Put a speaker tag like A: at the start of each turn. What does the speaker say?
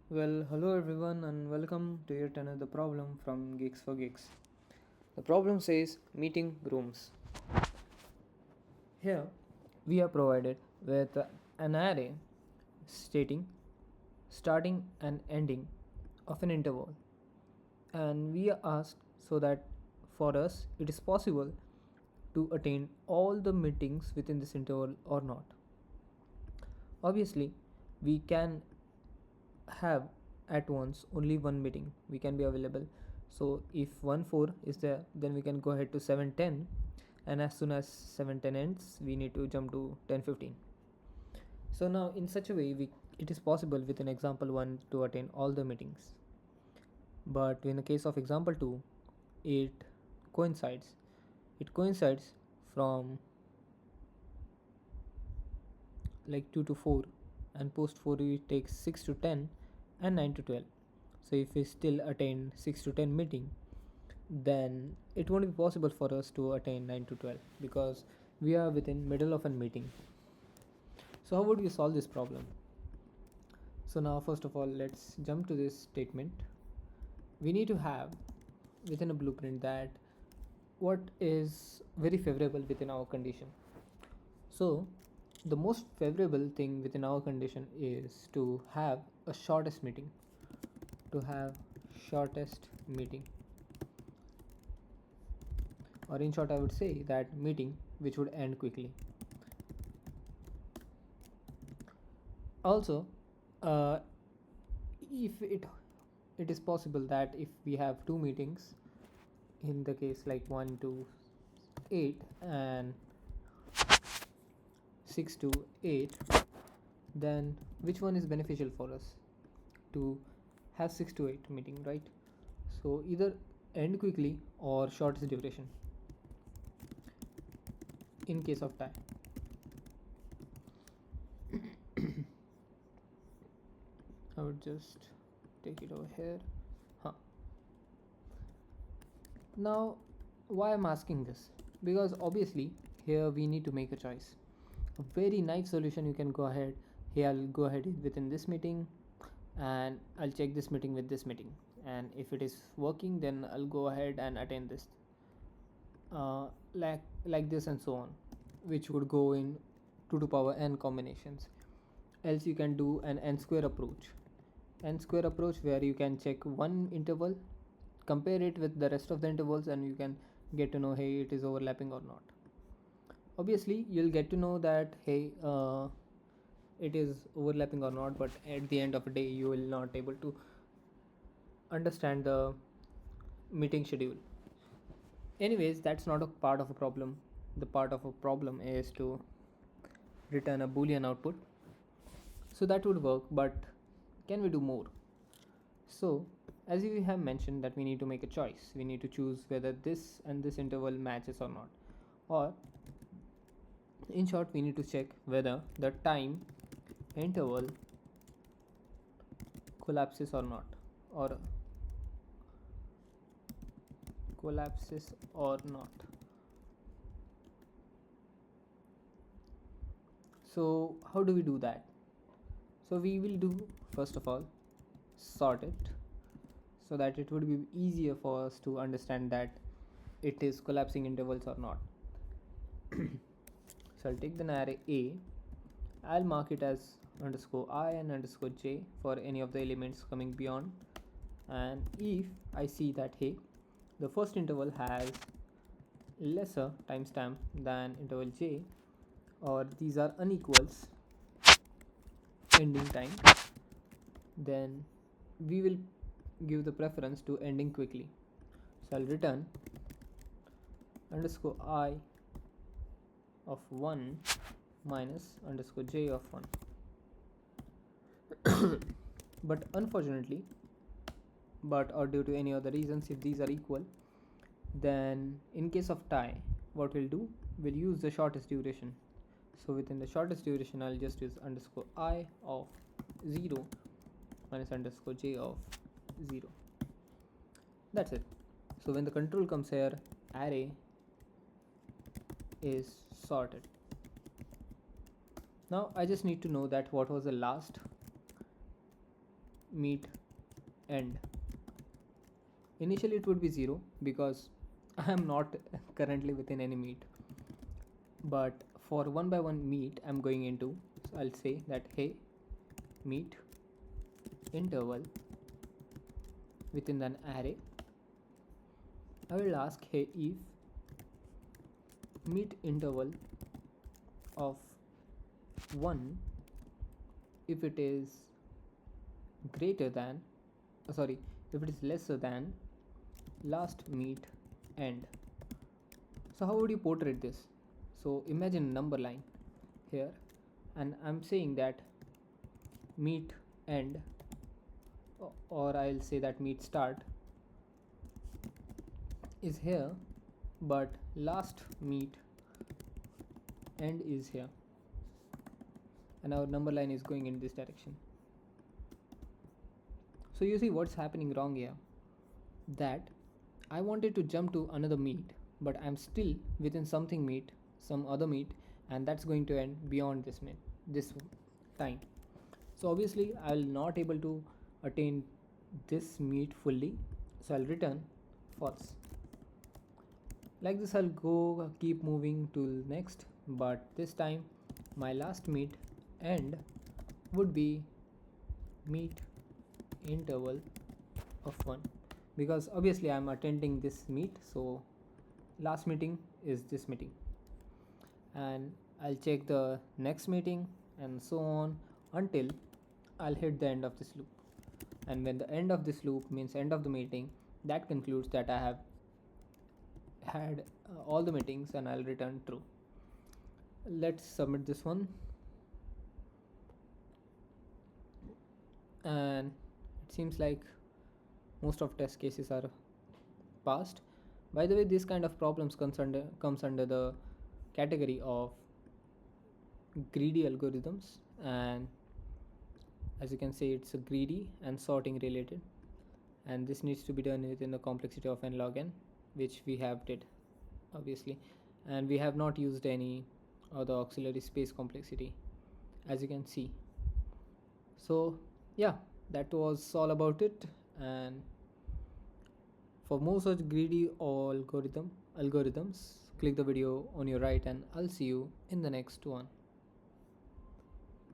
A: Well, hello everyone, and welcome to yet another problem from Geeks for Geeks. The problem says meeting rooms. Here, we are provided with an array stating starting and ending of an interval, and we are asked so that for us it is possible to attain all the meetings within this interval or not. Obviously, we can have at once only one meeting we can be available. So if 1 4 is there, then we can go ahead to 7 10, and as soon as 7 10 ends we need to jump to 10 15. So now in such a way it is possible with an example 1 to attain all the meetings, but in the case of example 2 it coincides it coincides from like 2 to 4, and post 4 it takes 6 to 10 and 9 to 12. So if we still attain 6 to 10 meeting, then it won't be possible for us to attain 9 to 12 because we are within middle of a meeting. So how would we solve this problem? So now first of all, let's jump to this statement. We need to have within a blueprint that what is very favorable within our condition. So the most favorable thing within our condition is to have a shortest meeting. To have shortest meeting, or in short I would say that meeting which would end quickly. Also, uh, if it is possible that if we have two meetings, in the case like 1 to 8 and 6 to 8, then which one is beneficial for us to have 6 to 8 meeting, right? So either end quickly or shortest duration in case of tie. I would just take it over here. Huh. Now, why I'm asking this? Because obviously here we need to make a choice. A very nice solution you can go ahead. Here I'll go ahead within this meeting, and I'll check this meeting with this meeting, and if it is working, then I'll go ahead and attend this. Like this and so on, which would go in 2 to power n combinations. Else you can do an n square approach. N square approach where you can check one interval, compare it with the rest of the intervals, and you can get to know hey it is overlapping or not. Obviously you'll get to know that hey it is overlapping or not, but at the end of the day you will not able to understand the meeting schedule. Anyways, that's not a part of a problem. The part of a problem is to return a boolean output. So that would work, but can we do more? So as we have mentioned that we need to make a choice, we need to choose whether this and this interval matches or not, or in short we need to check whether the time interval collapses or not, or collapses or not. So how do we do that? So we will do first of all sort it so that it would be easier for us to understand that it is collapsing intervals or not. So I'll take the array A, I'll mark it as underscore I and underscore j for any of the elements coming beyond, and if I see that hey the first interval has lesser timestamp than interval j, or these are unequals ending time, then we will give the preference to ending quickly. So I'll return underscore I of 1 minus underscore j of 1. But unfortunately, or due to any other reasons, if these are equal, then in case of tie, what we'll do, we'll use the shortest duration. So within the shortest duration I'll just use underscore I of 0 minus underscore j of 0. That's it. So when the control comes here, array is sorted. Now I just need to know that what was the last meet end. Initially it would be 0 because I am not currently within any meet, but for one by one meet I'm going into, so I'll say that hey meet interval within an array. I will ask hey if meet interval of 1 if it is greater than sorry if it is lesser than last meet end. So how would you portray this? So imagine a number line here, and I'm saying that meet end, or I'll say that meet start is here, but last meet end is here, and our number line is going in this direction. So you see what's happening wrong here, that I wanted to jump to another meet, but I'm still within something meet, some other meet, and that's going to end beyond this meet, this time. So obviously I'll not able to attain this meet fully, so I'll return false. Like this I'll go keep moving to next, but this time my last meet end would be meet interval of 1, because obviously I'm attending this meet, so last meeting is this meeting, and I'll check the next meeting and so on until I'll hit the end of this loop. And when the end of this loop means end of the meeting, that concludes that I have had all the meetings and I'll return true. Let's submit this one, and it seems like most of test cases are passed. By the way, this kind of problems comes under the category of greedy algorithms, and as you can see it's a greedy and sorting related, and this needs to be done within the complexity of n log n, which we have did obviously, and we have not used any other auxiliary space complexity, as you can see. So yeah, that was all about it, and for more such greedy algorithms, click the video on your right, and I'll see you in the next one.